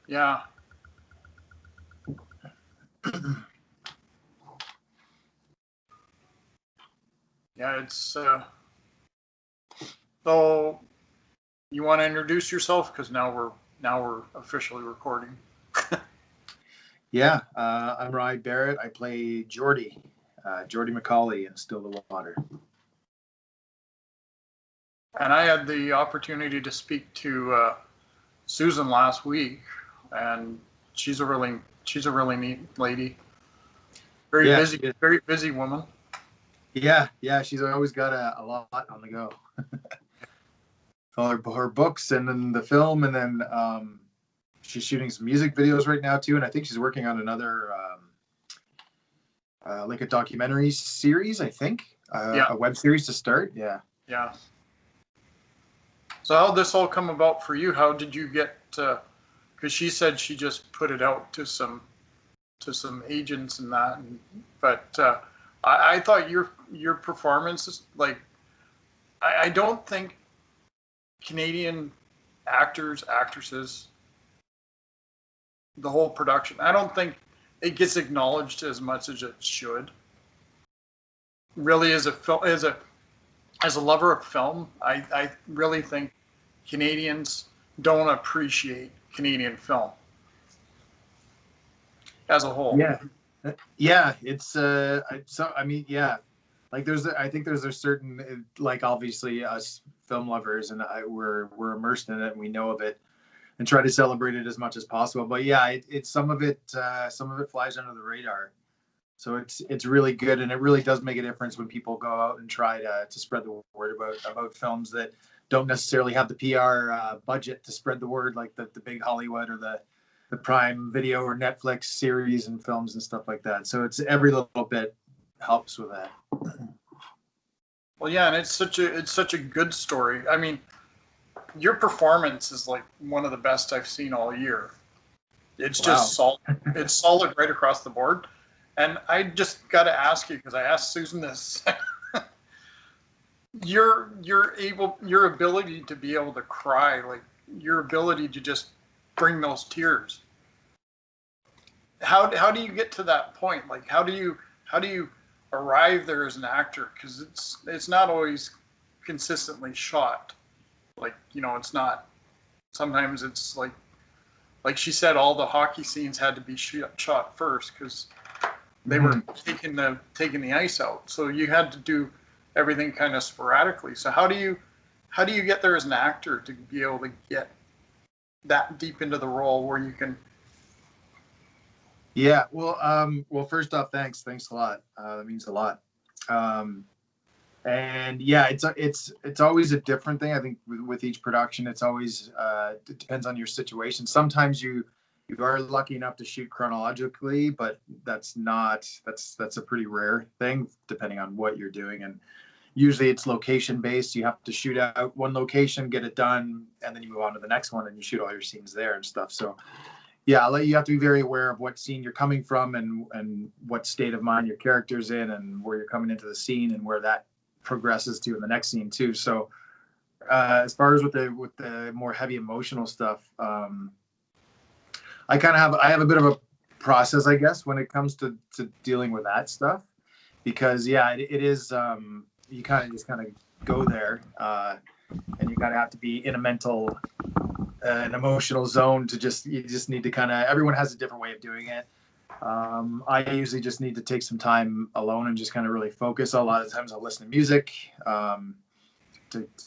Yeah. Yeah, it's so you want to introduce yourself because now we're officially recording. Yeah, I'm Barrett. I play Jordie, Jordie McCauley in Still the Water. And I had the opportunity to speak to Susan last week, and she's a really neat lady. Yeah, Very busy woman. yeah. She's always got a lot on the go. All her books, and then the film, and then she's shooting some music videos right now too. And I think she's working on another like a documentary series. I think Yeah. a web series to start. Yeah. Yeah. So how did this all come about for you? How did you get? Because she said she just put it out to some agents and that, but I thought your performance is like I don't think Canadian actors, actresses, the whole production, I don't think it gets acknowledged as much as it should. Really, as a lover of film, I really think Canadians don't appreciate Canadian film as a whole. Yeah. It's so I mean, yeah. Like I think there's a certain, like, obviously us film lovers, and we're immersed in it and we know of it and try to celebrate it as much as possible. But yeah, it's some of it flies under the radar. So it's really good, and it really does make a difference when people go out and try to spread the word about films that don't necessarily have the PR budget to spread the word, like the big Hollywood or the Prime Video or Netflix series and films and stuff like that. So it's every little bit helps with that. Well, yeah, and it's such a good story. I mean, your performance is like one of the best I've seen all year. It's just solid. It's solid right across the board. And I just got to ask you, because I asked Susan this, your ability to be able to cry, like your ability to just bring those tears. How do you get to that point? Like how do you arrive there as an actor? Because it's not always consistently shot. Like, it's not. Sometimes it's like she said, all the hockey scenes had to be shot first because they were taking the ice out. So you had to do everything kind of sporadically. So how do you get there as an actor to be able to get that deep into the role where you can? Yeah, well, first off, thanks a lot. That means a lot. And yeah, it's always a different thing. I think with each production, it's always it depends on your situation. Sometimes you are lucky enough to shoot chronologically, but that's a pretty rare thing depending on what you're doing. And usually it's location based. You have to shoot out one location, get it done, and then you move on to the next one and you shoot all your scenes there and stuff. So yeah, you have to be very aware of what scene you're coming from and what state of mind your character's in and where you're coming into the scene and where that progresses to in the next scene too. So as far as with the more heavy emotional stuff, I have a bit of a process, I guess, when it comes to dealing with that stuff, because yeah, it is you kind of go there, and you kind of have to be in a mental an emotional zone you just need to everyone has a different way of doing it. I usually just need to take some time alone and just kind of really focus. A lot of times I'll listen to music to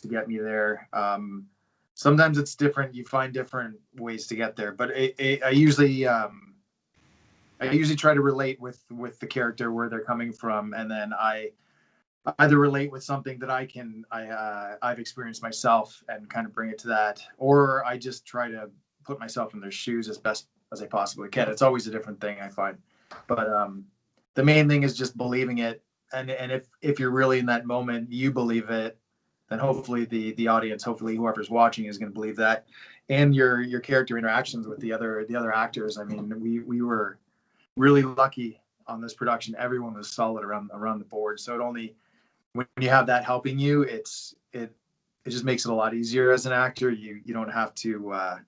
get me there. Sometimes it's different. You find different ways to get there, but I usually try to relate with the character, where they're coming from, and then I either relate with something that I've experienced myself and kind of bring it to that, or I just try to put myself in their shoes as best as I possibly can. It's always a different thing, I find, but the main thing is just believing it, and if you're really in that moment, you believe it, then hopefully the audience, hopefully whoever's watching, is going to believe that, and your character interactions with the other actors. I mean, we were really lucky on this production. Everyone was solid around the board, so it only, when you have that helping you, it just makes it a lot easier as an actor. You don't have to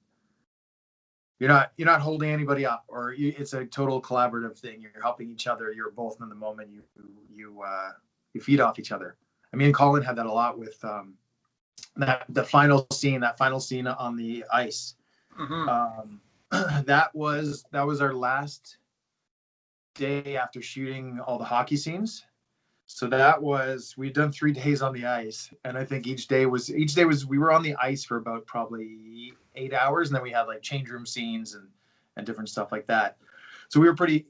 you're not holding anybody up, or it's a total collaborative thing. You're helping each other. You're both in the moment. You feed off each other. I mean, Colin had that a lot with that final scene on the ice. Mm-hmm. That was our last day after shooting all the hockey scenes. So we'd done 3 days on the ice, and I think each day was we were on the ice for about probably 8 hours, and then we had like change room scenes and different stuff like that. So we were pretty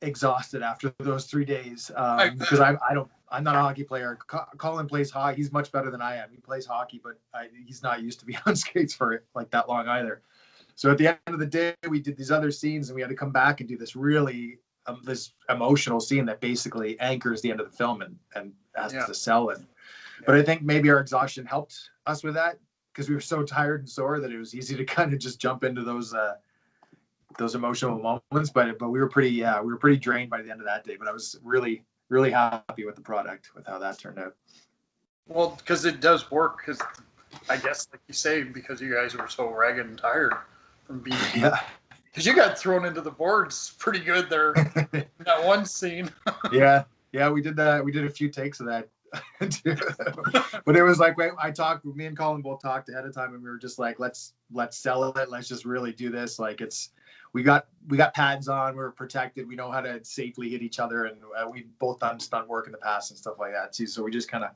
exhausted after those 3 days, because I'm not a hockey player. Colin plays hockey. He's much better than I am. He plays hockey, but he's not used to be on skates for like that long either. So at the end of the day, we did these other scenes, and we had to come back and do this really this emotional scene that basically anchors the end of the film and has to sell it. But I think maybe our exhaustion helped us with that, because we were so tired and sore that it was easy to kind of just jump into those emotional moments. But we were pretty drained by the end of that day. But I was really, really happy with the product, with how that turned out. Well, because it does work. Because I guess, like you say, because you guys were so ragged and tired from being because you got thrown into the boards pretty good there in that one scene. yeah, we did that. We did a few takes of that. But it was like, me and Colin both talked ahead of time, and we were just like, let's sell it. Let's just really do this. Like, we got pads on. We were protected. We know how to safely hit each other, and we've both done stunt work in the past and stuff like that too. So we just kind of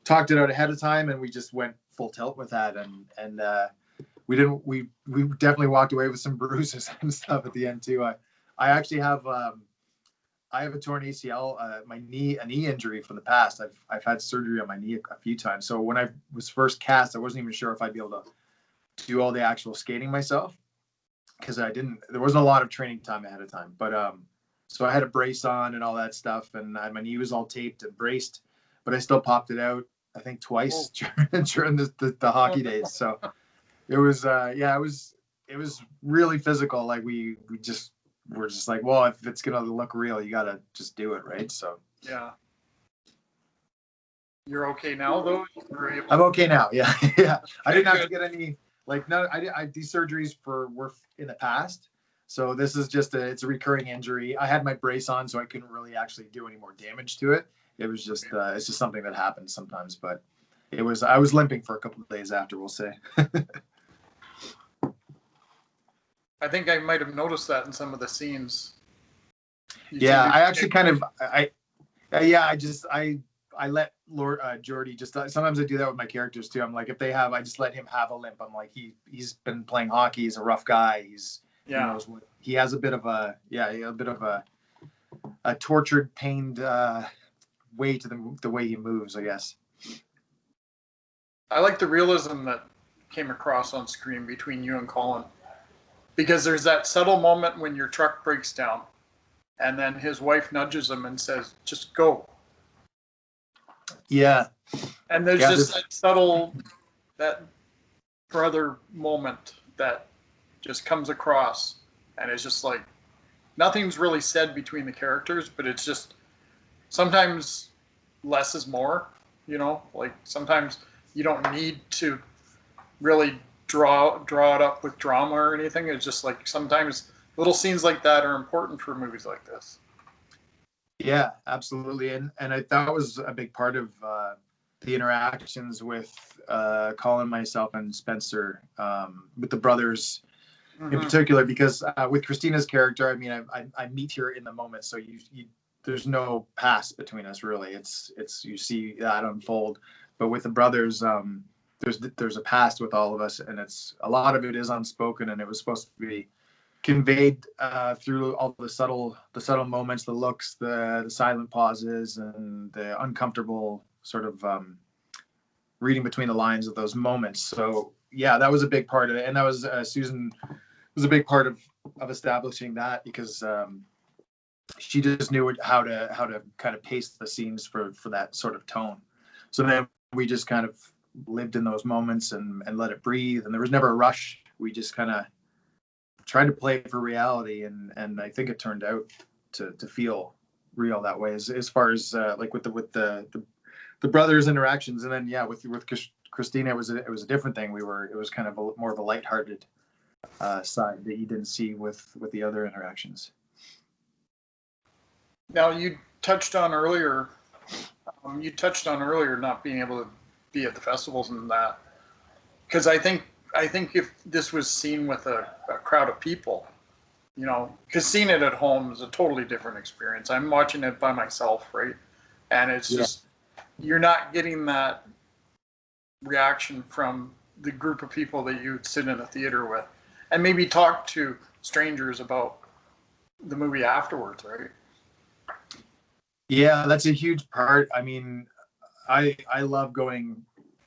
talked it out ahead of time, and we just went full tilt with that. And we definitely walked away with some bruises and stuff at the end too. I actually have I have a torn ACL, a knee injury from the past. I've had surgery on my knee a few times. So when I was first cast, I wasn't even sure if I'd be able to do all the actual skating myself, because there wasn't a lot of training time ahead of time. But so I had a brace on and all that stuff, and my knee was all taped and braced, but I still popped it out, I think twice during the hockey days. So it was it was really physical. Like we're just like, well, if it's gonna look real, you gotta just do it, right? So yeah. You're okay now, though? I'm okay now. Yeah. I didn't have to get any, like, no, these surgeries were in the past. So this is just it's a recurring injury. I had my brace on, so I couldn't really actually do any more damage to it. It was just it's just something that happens sometimes. But I was limping for a couple of days after, we'll say. I think I might have noticed that in some of the scenes. I actually kind of I let Jordie just sometimes I do that with my characters too. I'm like, if they have, I just let him have a limp. I'm like, he's been playing hockey. He's a rough guy. He knows what he has a bit of a tortured, pained way to the way he moves, I guess. I like the realism that came across on screen between you and Colin, because there's that subtle moment when your truck breaks down, and then his wife nudges him and says, "Just go." Yeah. And there's just that subtle, that brother moment that just comes across, and it's just like nothing's really said between the characters, but it's just sometimes less is more, like sometimes you don't need to really draw it up with drama or anything. It's just like sometimes little scenes like that are important for movies like this. Yeah, absolutely. And that was a big part of the interactions with Colin, myself, and Spencer, with the brothers in particular, because with Christina's character, I mean, I meet her in the moment. So there's no past between us, really. It's you see that unfold. But with the brothers, there's a past with all of us, and a lot of it is unspoken, and it was supposed to be conveyed through all the subtle moments, the looks, the silent pauses, and the uncomfortable sort of reading between the lines of those moments. So yeah, that was a big part of it, and that was Susan was a big part of establishing that, because she just knew how to kind of pace the scenes for that sort of tone. So then we just kind of lived in those moments and let it breathe, and there was never a rush. We just kind of tried to play for reality, and I think it turned out to feel real that way, as far as like with the brothers' interactions. And then with Christina, it was a different thing. It was kind of more of a lighthearted side that you didn't see with the other interactions. Now you touched on earlier. Not being able to be at the festivals and that, because I think if this was seen with a crowd of people, because seeing it at home is a totally different experience. I'm watching it by myself, right? And it's just, you're not getting that reaction from the group of people that you sit in a theater with and maybe talk to strangers about the movie afterwards, right? Yeah, that's a huge part. I mean, I love going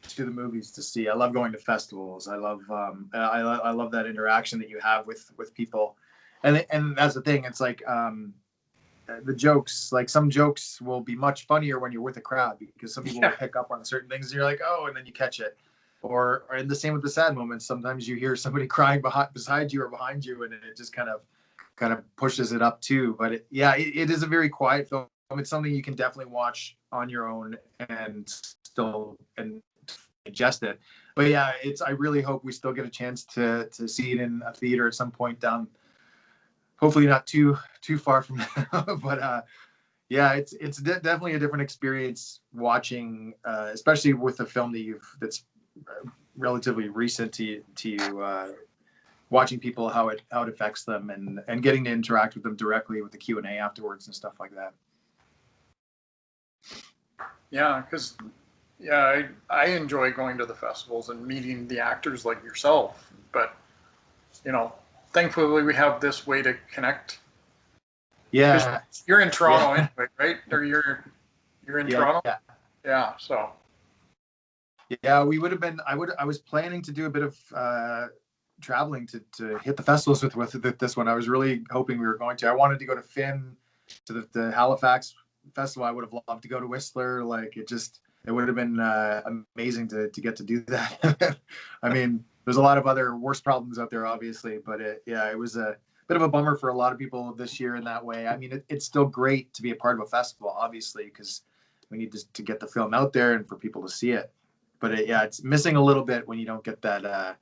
to the movies to see. I love going to festivals. I love that interaction that you have with people, and that's the thing. It's like the jokes. Like some jokes will be much funnier when you're with a crowd because some people will pick up on certain things. And you're like, oh, and then you catch it. Or and the same with the sad moments. Sometimes you hear somebody crying beside you or behind you, and it just kind of pushes it up too. But it is a very quiet film. It's something you can definitely watch on your own and still and digest it. But yeah, I really hope we still get a chance to see it in a theater at some point down. Hopefully not too far from now. But yeah, it's definitely a different experience watching, especially with a film that's relatively recent to you. Watching people how it affects them and getting to interact with them directly with the Q&A afterwards and stuff like that. Yeah, because I enjoy going to the festivals and meeting the actors like yourself. But thankfully we have this way to connect. Yeah, you're in Toronto anyway, right? Or you're in Toronto. Yeah. Yeah. So. Yeah, we would have been. I was planning to do a bit of traveling to hit the festivals with this one. I was really hoping we were going to. I wanted to go to Finn, to the Halifax festival. I would have loved to go to Whistler. Like it would have been amazing to get to do that. I mean, there's a lot of other worse problems out there, obviously, but it was a bit of a bummer for a lot of people this year in that way. I mean, it's still great to be a part of a festival, obviously, because we need to get the film out there and for people to see it. But it's missing a little bit when you don't get that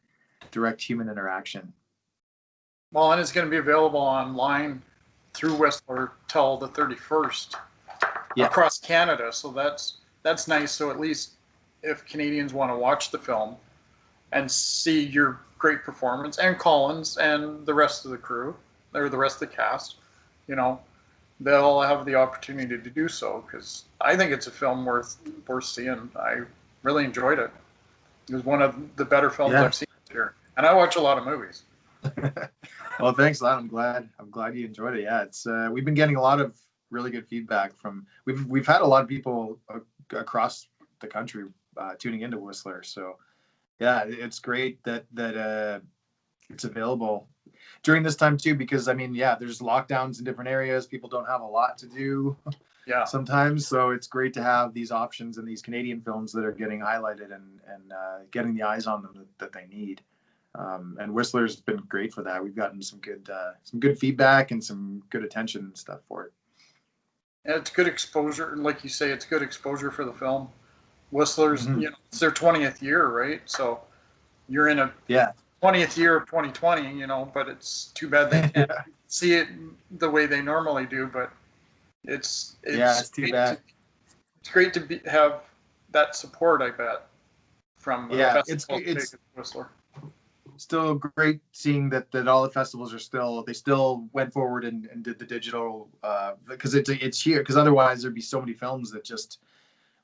direct human interaction. Well, and it's going to be available online through Whistler till the 31st across Canada. So that's nice. So at least if Canadians want to watch the film and see your great performance and Collins and the rest of the crew or the rest of the cast, they'll have the opportunity to do so, because I think it's a film worth seeing. I really enjoyed it. It was one of the better films I've seen this year, and I watch a lot of movies. Well, thanks a lot. I'm glad you enjoyed it. Yeah, it's we've been getting a lot of really good feedback from. We've had a lot of people across the country tuning into Whistler. So yeah, it's great that it's available during this time too, because I mean, there's lockdowns in different areas. People don't have a lot to do sometimes. So it's great to have these options and these Canadian films that are getting highlighted and getting the eyes on them that they need. And Whistler's been great for that. We've gotten some good feedback and some good attention and stuff for it. And it's good exposure. Like you say, it's good exposure for the film. Whistler's, it's their 20th year, right? So you're in a 20th year of 2020, but it's too bad they can't see it the way they normally do. But it's too bad. It's great to have that support, I bet, from it's Whistler. Still great seeing that all the festivals they still went forward and did the digital because it's here, because otherwise there'd be so many films that just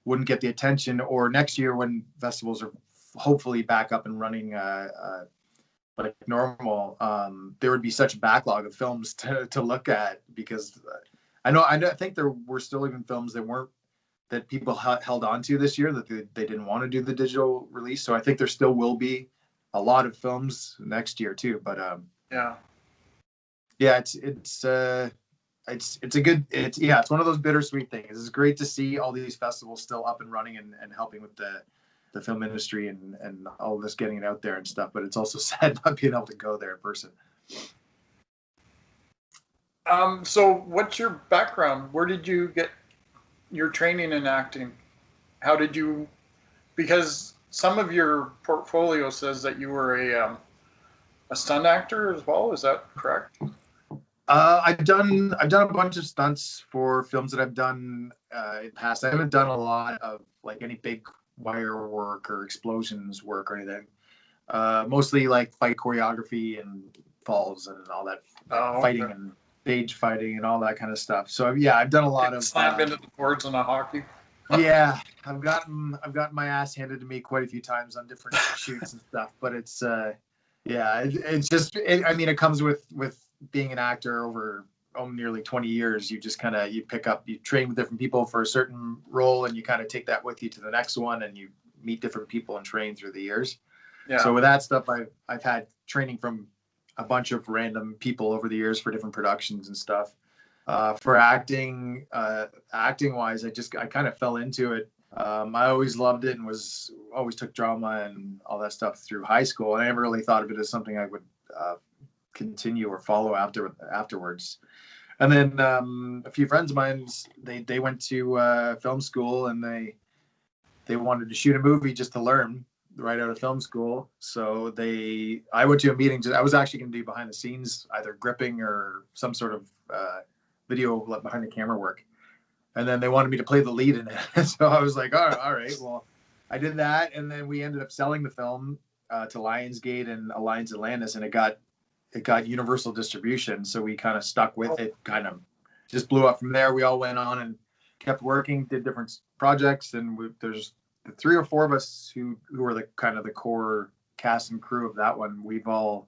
wouldn't get the attention. Or next year when festivals are hopefully back up and running like normal, there would be such a backlog of films to look at, because I think there were still even films that people held on to this year that they didn't want to do the digital release. So I think there still will be a lot of films next year too. But it's one of those bittersweet things. It's great to see all these festivals still up and running and helping with the film industry and all of this, getting it out there and stuff. But it's also sad not being able to go there in person. So what's your background? Where did you get your training in acting? How did you, because some of your portfolio says that you were a stunt actor as well. Is that correct? I've done a bunch of stunts for films that I've done in the past. I haven't done a lot of like any big wire work or explosions work or anything. Mostly like fight choreography and falls and all that, Oh, fighting okay. and stage fighting and all that kind of stuff. So yeah, I've done a lot of Slam into the boards on a hockey. yeah, I've gotten my ass handed to me quite a few times on different shoots and stuff. But it's yeah, it's just I mean, it comes with being an actor over nearly 20 years. You just kind of you train with different people for a certain role, and you kind of take that with you to the next one, and you meet different people and train through the years. Yeah. So with that stuff, I've had training from a bunch of random people over the years for different productions and stuff. For acting wise, I kind of fell into it. I always loved it and was always took drama and all that stuff through high school. And I never really thought of it as something I would continue or follow afterwards. And then a few friends of mine, they went to film school, and they wanted to shoot a movie just to learn right out of film school. So I went to a meeting. I was actually going to do behind the scenes, either gripping or some sort of video behind the camera work. And then they wanted me to play the lead in it. So I was like, all right, well, I did that. And then we ended up selling the film to Lionsgate and Alliance Atlantis, and it got universal distribution. So we kind of stuck with it, kind of just blew up from there. We all went on and kept working, did different projects. And there's the 3 or 4 of us who were the kind of the core cast and crew of that one. We've all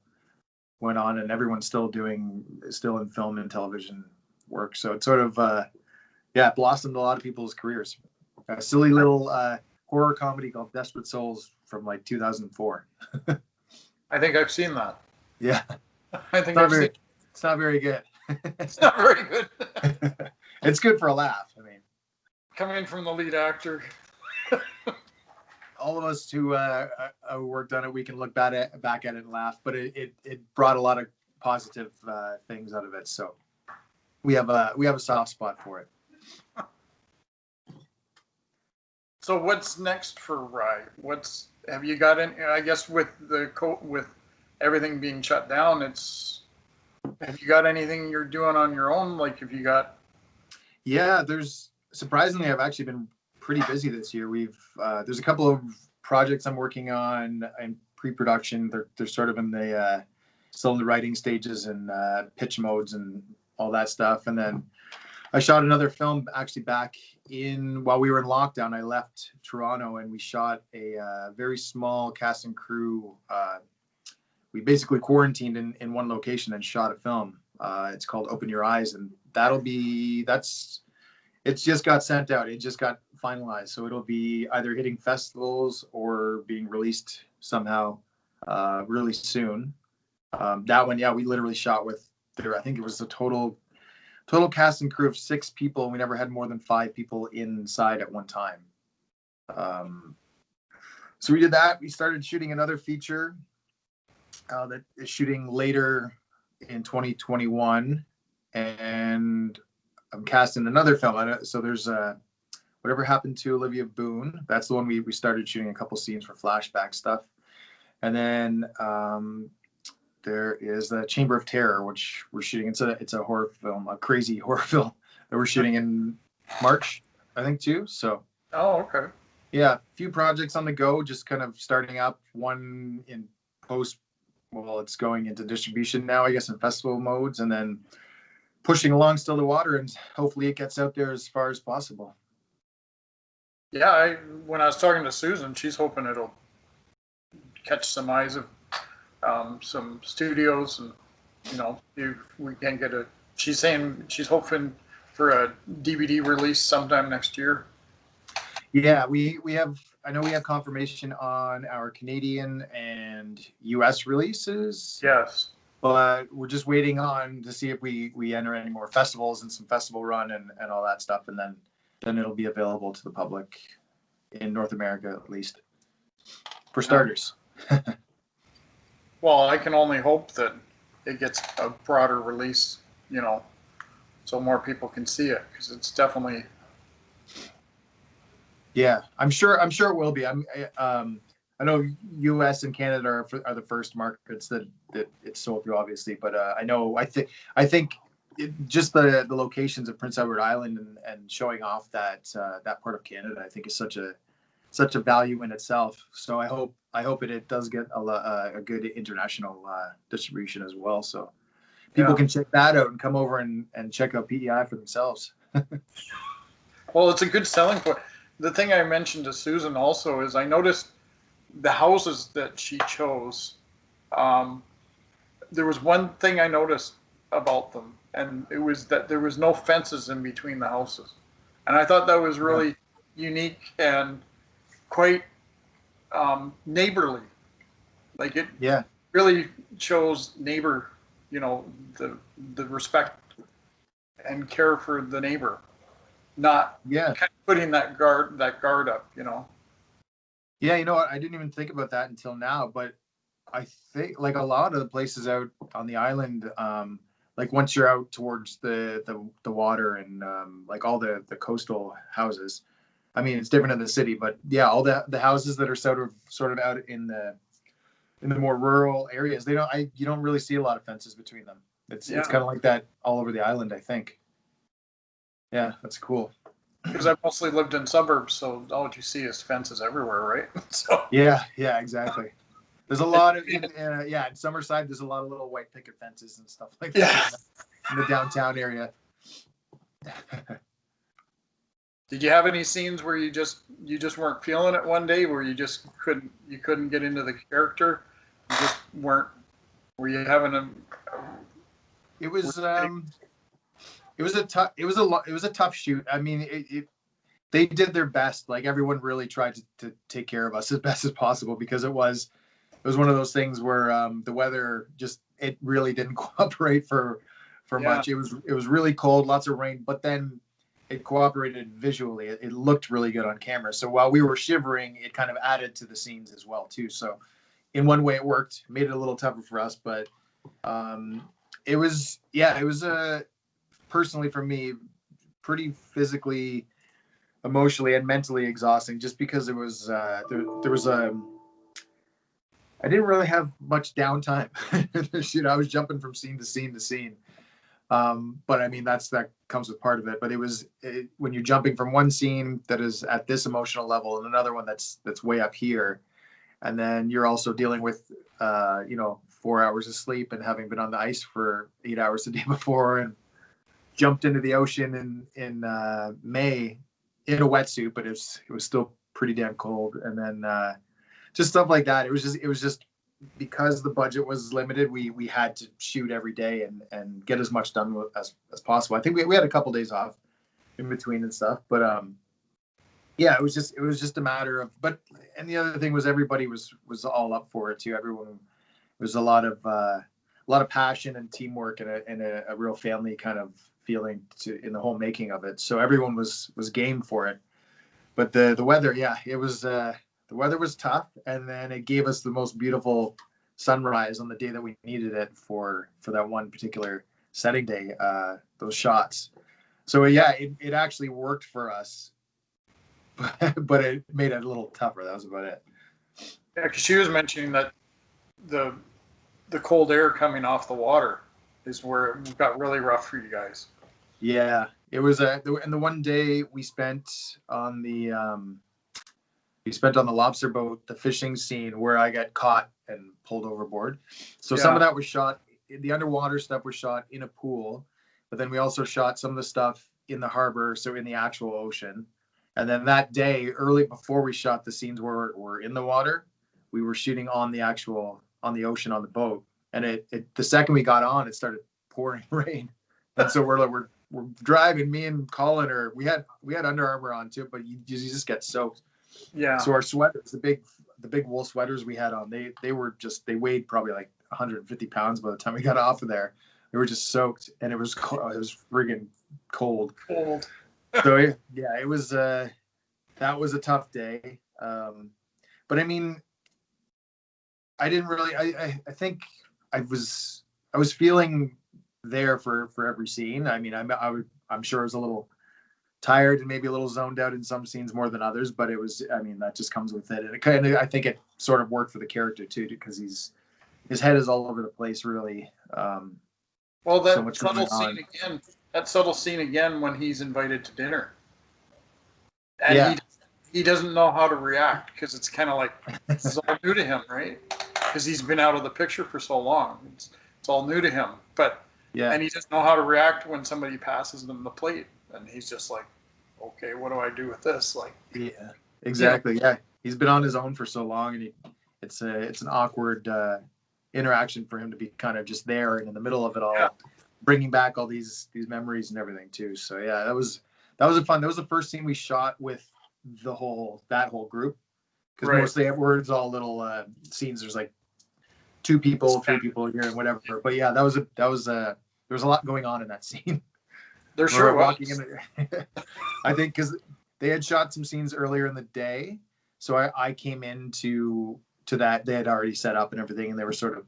went on, and everyone's still in film and television work. So it's sort of blossomed a lot of people's careers. A silly little horror comedy called Desperate Souls from like 2004. I think I've seen that. Yeah, I think I've seen it. It's not very good. It's not very good. It's good for a laugh. I mean, Coming from the lead actor. all of us who worked on it, we can look back at it and laugh, but it brought a lot of positive things out of it. So we have a soft spot for it. So what's next for Rye? Have you got any? I guess with everything being shut down, have you got anything you're doing on your own? Like, have you got? Yeah, surprisingly, I've actually been pretty busy this year. There's a couple of projects I'm working on in pre-production. They're sort of still in the writing stages and pitch modes and all that stuff. And then I shot another film actually back while we were in lockdown. I left Toronto and we shot a very small cast and crew. We basically quarantined in one location and shot a film. It's called Open Your Eyes, and it's just got sent out. It just got finalized. So it'll be either hitting festivals or being released somehow really soon. That one, yeah, we literally shot I think it was a total cast and crew of 6 people. And we never had more than 5 people inside at one time. So we did that. We started shooting another feature that is shooting later in 2021. And I'm casting another film. So there's Whatever Happened to Olivia Boone. That's the one we started shooting a couple scenes for flashback stuff. And then there is the Chamber of Terror, which we're shooting. It's a horror film, a crazy horror film that we're shooting in March, I think, too. So. Oh, okay. Yeah, a few projects on the go, just kind of starting up. One in post. Well, it's going into distribution now, I guess, in festival modes, and then pushing along still the water, and hopefully it gets out there as far as possible. Yeah, when I was talking to Susan, she's hoping it'll catch some eyes of some studios, and if we can get she's saying she's hoping for a DVD release sometime next year. Yeah, I know we have confirmation on our Canadian and US releases. Yes. But we're just waiting to see if we enter any more festivals and some festival run and all that stuff, and then it'll be available to the public in North America, at least, for starters. Well, I can only hope that it gets a broader release, so more people can see it, because it's definitely. Yeah, I'm sure it will be. I know U.S. and Canada are the first markets that it's sold through, obviously. But I think just the locations of Prince Edward Island and showing off that part of Canada, I think is such a value in itself. So I hope it does get a good international distribution as well. So people can check that out and come over and check out PEI for themselves. Well, it's a good selling point. The thing I mentioned to Susan also is I noticed the houses that she chose. There was one thing I noticed about them, and it was that there was no fences in between the houses. And I thought that was really unique and quite neighborly. Like it really shows neighbor, the respect and care for the neighbor, not kind of putting that guard up. Yeah, you know what? I didn't even think about that until now, but I think like a lot of the places out on the island, like once you're out towards the water and like all the coastal houses. I mean, it's different in the city, but yeah, all the houses that are sort of out in the more rural areas, you don't really see a lot of fences between them. It's kind of like that all over the island, I think. Yeah, that's cool. Because I've mostly lived in suburbs, so all you see is fences everywhere, right? So yeah, exactly. There's a lot of in Summerside. There's a lot of little white picket fences and stuff like that in the downtown area. Did you have any scenes where you just weren't feeling it one day, where you just couldn't get into the character? You just weren't. Were you having a? It was a tough shoot. I mean, they did their best. Like everyone really tried to take care of us as best as possible, because it was one of those things where the weather it really didn't cooperate for much. It was really cold, lots of rain, but then it cooperated visually. It looked really good on camera. So while we were shivering, it kind of added to the scenes as well too. So in one way it worked, made it a little tougher for us, but it was personally for me pretty physically, emotionally, and mentally exhausting, just because it was there was I didn't really have much downtime. Shoot, I was jumping from scene to scene to scene. But I mean, that comes with part of it. But when you're jumping from one scene that is at this emotional level and another one that's way up here, and then you're also dealing with 4 hours of sleep and having been on the ice for 8 hours the day before and jumped into the ocean in May in a wetsuit, but it was still pretty damn cold. And then just stuff like that. It was just because the budget was limited, we had to shoot every day and get as much done as possible. I think we had a couple days off in between and stuff, but it was just a matter of. But and the other thing was everybody was all up for it too. Everyone, it was a lot of passion and teamwork and a real family kind of feeling in the whole making of it. So everyone was game for it. But the weather, it was. The weather was tough, and then it gave us the most beautiful sunrise on the day that we needed it for that one particular setting day, those shots. So it actually worked for us, but it made it a little tougher. That was about it. Yeah, because she was mentioning that the cold air coming off the water is where it got really rough for you guys. Yeah, it was and the one day we spent on the lobster boat, the fishing scene where I got caught and pulled overboard. So some of that was shot, the underwater stuff was shot in a pool, but then we also shot some of the stuff in the harbor, so in the actual ocean. And then that day, early before we shot the scenes where we're in the water, we were shooting on the ocean on the boat. And the second we got on, it started pouring rain. And so we're driving, me and Colin, we had Under Armour on too, but you just get soaked. Yeah. So our sweaters, the big wool sweaters we had on, they weighed probably like 150 pounds by the time we got off of there. They were just soaked, and it was friggin' cold. So it was that was a tough day. But I mean, I didn't really. I think I was feeling there for every scene. I mean, I'm sure I was a little tired and maybe a little zoned out in some scenes more than others, but it was, I mean, that just comes with it. And I think it sort of worked for the character too, because his head is all over the place, really. Well, So much going on. That subtle scene again when he's invited to dinner, and Yeah. he doesn't know how to react because it's kind of like this is all new to him, right? Because he's been out of the picture for so long, it's all new to him. But Yeah. and he doesn't know how to react when somebody passes them the plate, and he's just like, okay, what do I do with this? Like, Yeah, exactly. Yeah, he's been on his own for so long, and it's an awkward interaction for him to be kind of just there and in the middle of it all, yeah. bringing back all these memories and everything too. So yeah, that was a fun. That was the first scene we shot with that whole group, because Right. mostly everywhere it's all little scenes. There's like 2 people, 3 people here, and whatever. But yeah, there was a lot going on in that scene. There sure was. Walking in I think because they had shot some scenes earlier in the day, so I came into that. They had already set up and everything, and they were sort of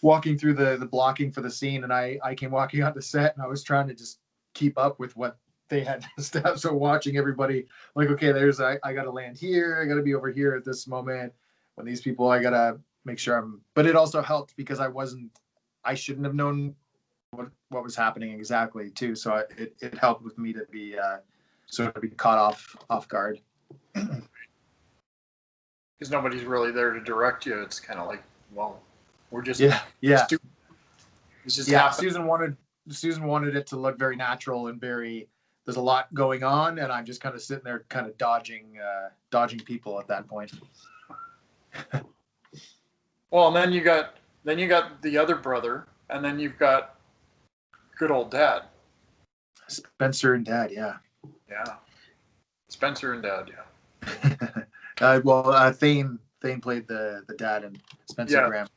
walking through the blocking for the scene, and I came walking onto set, and I was trying to just keep up with what they had stuff. So watching everybody, like, okay, I got to land here, I got to be over here at this moment. When these people, I got to make sure I'm. But it also helped because I shouldn't have known what was happening exactly too. So it helped with me to be sort of be caught off guard. Because nobody's really there to direct you. It's kind of like, well, we're just yeah. It's just happened. Susan wanted it to look very natural and very. There's a lot going on, and I'm just kind of sitting there, kind of dodging people at that point. Well, and then you got the other brother, and then you've got good old Dad. Spencer and Dad, yeah. Yeah. Spencer and Dad, yeah. Thane played the dad, and Spencer Graham.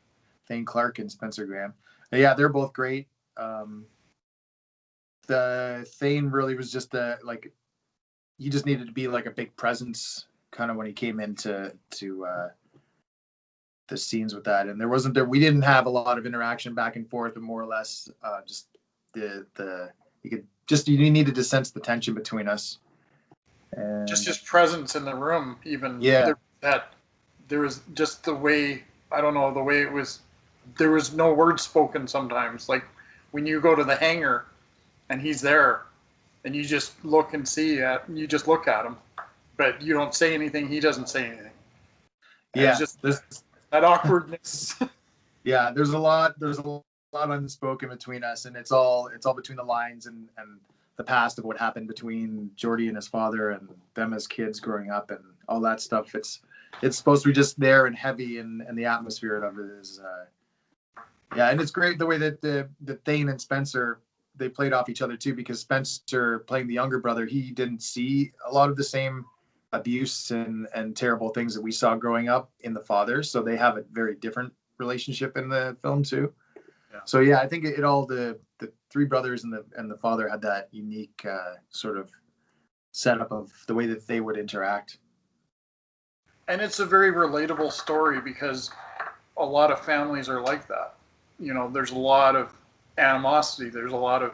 Thane Clark and Spencer Graham. Yeah, they're both great. The Thane really was just he just needed to be like a big presence kind of when he came into the scenes with that, and we didn't have a lot of interaction back and forth, but more or less just you needed to sense the tension between us. And just his presence in the room, even. Yeah. There was just the way, I don't know, the way it was, there was no words spoken sometimes. Like when you go to the hangar and he's there and you just look and you just look at him, but you don't say anything, he doesn't say anything. And yeah. it's just that awkwardness. Yeah, there's a lot unspoken between us, and it's all between the lines and the past of what happened between Jordie and his father and them as kids growing up and all that stuff. It's supposed to be just there and heavy, and the atmosphere of it is and it's great the way that the Thane and Spencer, they played off each other too, because Spencer, playing the younger brother, he didn't see a lot of the same abuse and terrible things that we saw growing up in the father, so they have a very different relationship in the film too. Yeah. So yeah, I think it all the 3 brothers and the father had that unique sort of setup of the way that they would interact. And it's a very relatable story because a lot of families are like that. You know, there's a lot of animosity. There's a lot of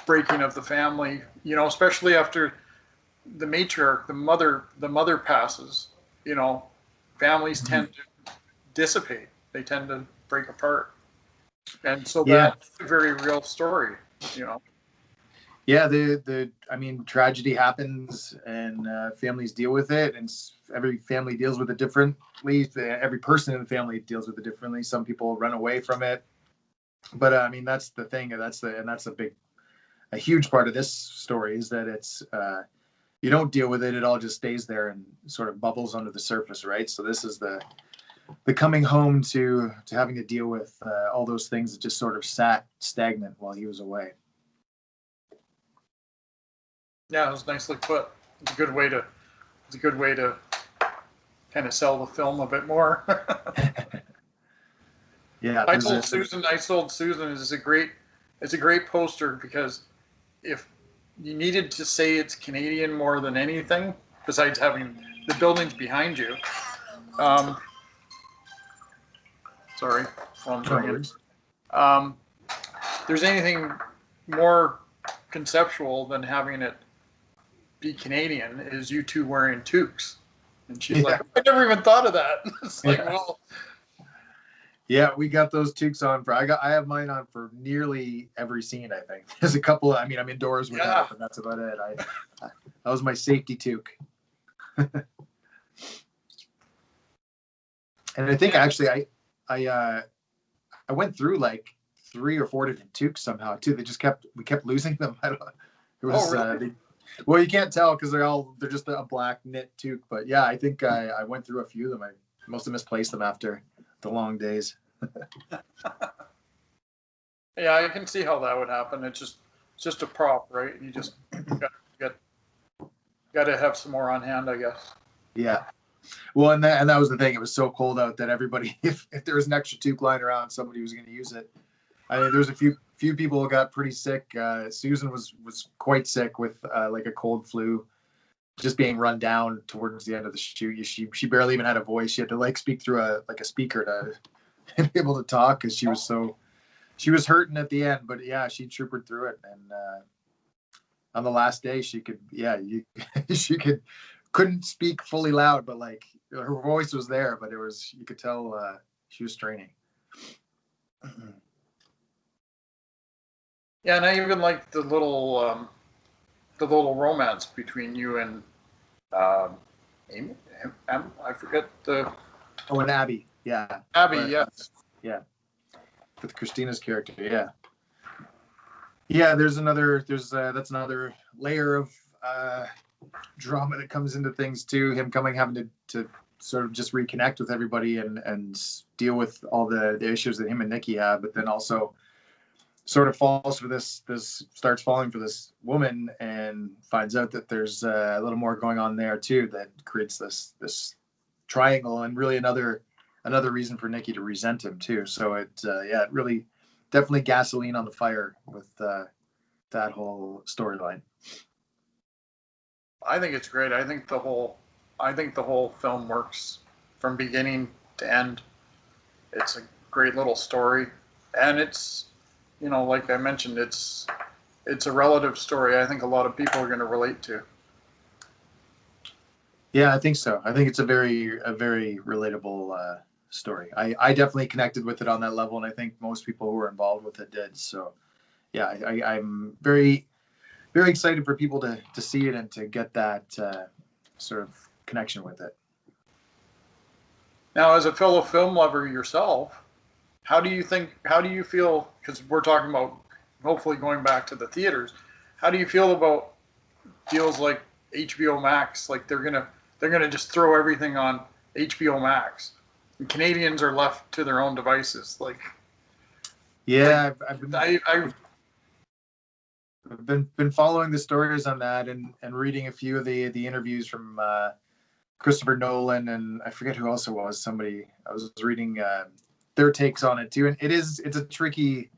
breaking of the family, you know, especially after the matriarch, the mother passes, you know, families tend to dissipate. They tend to break apart. And so that's a very real story, you know. Yeah, tragedy happens, and families deal with it, and every family deals with it differently. Every person in the family deals with it differently. Some people run away from it, but that's the thing. That's a huge part of this story is that it's you don't deal with it; it all just stays there and sort of bubbles under the surface, right? So this is the coming home to having to deal with all those things that just sort of sat stagnant while he was away. Yeah, it was nicely put. It's a good way to kind of sell the film a bit more. Yeah, I told Susan it's a great poster, because if you needed to say it's Canadian more than anything, besides having the buildings behind you. Sorry, phone's ringing. There's anything more conceptual than having it be Canadian is you two wearing toques. And she's like, I never even thought of that. It's like, well, yeah, we got those toques on for. I have mine on for nearly every scene. I think there's a couple. I mean, I'm indoors without it, but that's about it. That was my safety toque. And I think actually, I went through like 3 or 4 different toques somehow too. We kept losing them. I don't. It was really? well, you can't tell because they're just a black knit toque. But yeah, I think I went through a few of them. I must have misplaced them after the long days. Yeah, I can see how that would happen. It's just a prop, right? You just got to have some more on hand, I guess. Yeah. Well, and that was the thing. It was so cold out that everybody, if there was an extra toque lying around, somebody was going to use it. I mean, there was a few people who got pretty sick. Susan was quite sick with like a cold flu, just being run down towards the end of the shoot. She barely even had a voice. She had to like speak through a speaker to be able to talk because she was hurting at the end. But yeah, she troopered through it, and on the last day, she couldn't speak fully loud, but like her voice was there, but you could tell she was straining. Yeah, and I even like the little romance between you and Amy. I forget the. Oh, and Abby, yeah. Abby, yes. Yeah, with Christina's character, yeah. Yeah, that's another layer of drama that comes into things too. Him having to sort of just reconnect with everybody and deal with all the issues that him and Nikki have, but then also sort of starts falling for this woman and finds out that there's a little more going on there too that creates this triangle and really another reason for Nikki to resent him too. So it really definitely gasoline on the fire with that whole storyline. I think it's great. I think the whole film works from beginning to end. It's a great little story, and it's, like I mentioned, it's a relative story. I think a lot of people are going to relate to. Yeah, I think so. I think it's a very relatable story. I definitely connected with it on that level, and I think most people who were involved with it did. So, yeah, I'm very, very excited for people to see it and to get that sort of connection with it. Now, as a fellow film lover yourself, how do you feel, because we're talking about hopefully going back to the theaters, how do you feel about deals like HBO Max? Like they're gonna just throw everything on HBO Max, and Canadians are left to their own devices. Like, yeah, I've been following the stories on that and reading a few of the interviews from Christopher Nolan, and I forget who else it was. Somebody I was reading their takes on it too, and it's a tricky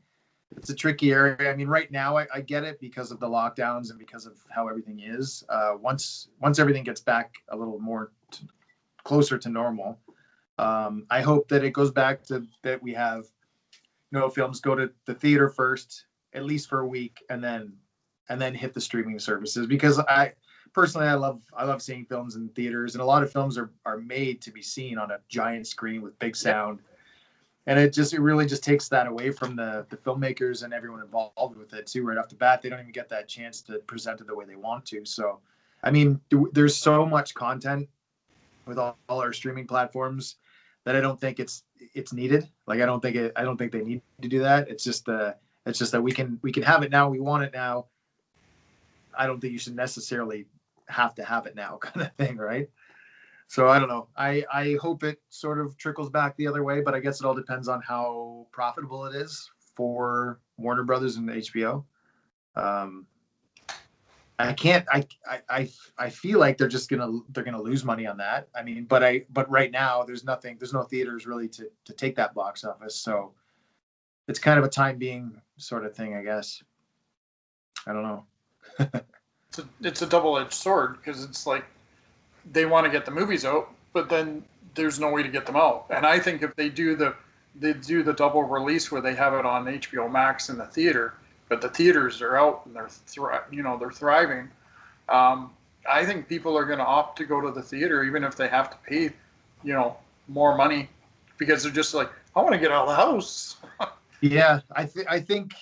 area. I mean, right now I get it because of the lockdowns and because of how everything is. Once everything gets back a little more closer to normal, I hope that it goes back to that we have films go to the theater first, at least for a week, and then hit the streaming services, because I love seeing films in theaters, and a lot of films are made to be seen on a giant screen with big sound. And it really just takes that away from the filmmakers and everyone involved with it too. Right off the bat, they don't even get that chance to present it the way they want to. So, I mean, there's so much content with all our streaming platforms that I don't think it's needed. Like I don't think they need to do that. It's just that we can have it now. We want it now. I don't think you should necessarily have to have it now, kind of thing, right? So I don't know. I hope it sort of trickles back the other way, but I guess it all depends on how profitable it is for Warner Brothers and HBO. I can't. I feel like they're gonna lose money on that. I mean, but right now there's no theaters really to take that box office. So it's kind of a time being sort of thing, I guess. I don't know. it's a double-edged sword, because it's like they want to get the movies out, but then there's no way to get them out. And I think if they do the double release where they have it on HBO Max in the theater, but the theaters are out and they're thriving. I think people are going to opt to go to the theater, even if they have to pay, more money, because they're just like, I want to get out of the house. Yeah, I think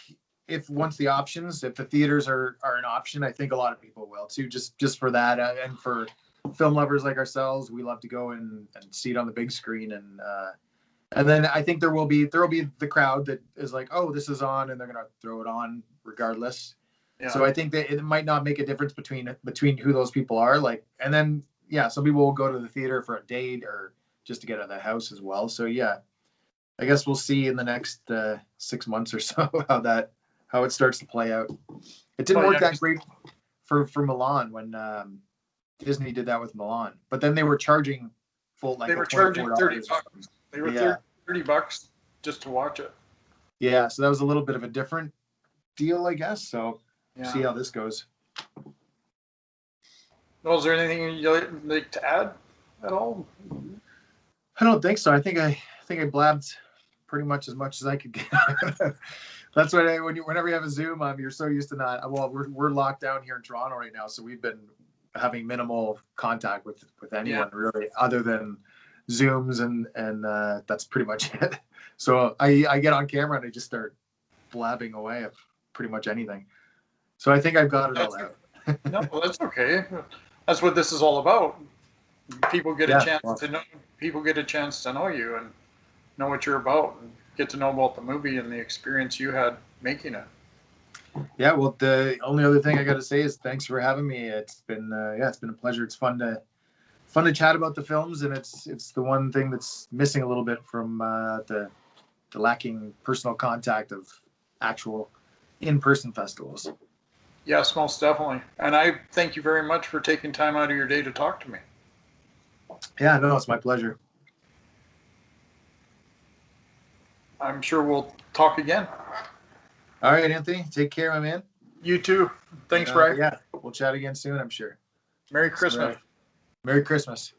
if the theaters are an option, I think a lot of people will too, just for that, and for film lovers like ourselves, we love to go and see it on the big screen, and then I think there will be the crowd that is like, oh, this is on, and they're gonna throw it on regardless. Yeah. So I think that it might not make a difference between who those people are, like, and then yeah, some people will go to the theater for a date or just to get out of the house as well. So yeah, I guess we'll see in the next 6 months or so how it starts to play out. It didn't work that great for Milan when Disney did that with Milan, but then they were charging full, like, they were charging $30. They were Yeah. $30 just to watch it. Yeah, so that was a little bit of a different deal, I guess. So Yeah. see how this goes. Well, is there anything you'd like to add at all? I don't think so. I think I blabbed pretty much as I could get. That's what whenever you have a Zoom, you're so used to not. Well, we're locked down here in Toronto right now, so we've been having minimal contact with anyone really, other than Zooms, and that's pretty much it. So I get on camera and I just start blabbing away of pretty much anything. So I think I've got it all out. No, that's okay. That's what this is all about. People get a chance to know. People get a chance to know you and know what you're about, and get to know about the movie and the experience you had making it. Yeah, well, the only other thing I got to say is thanks for having me. It's been it's been a pleasure. It's fun to chat about the films, and it's the one thing that's missing a little bit from the lacking personal contact of actual in-person festivals. Yes, most definitely. And I thank you very much for taking time out of your day to talk to me. Yeah, no, it's my pleasure. I'm sure we'll talk again. All right, Anthony, take care, my man. You too. Thanks, Ryan. Yeah, we'll chat again soon, I'm sure. Merry Christmas. Merry Christmas.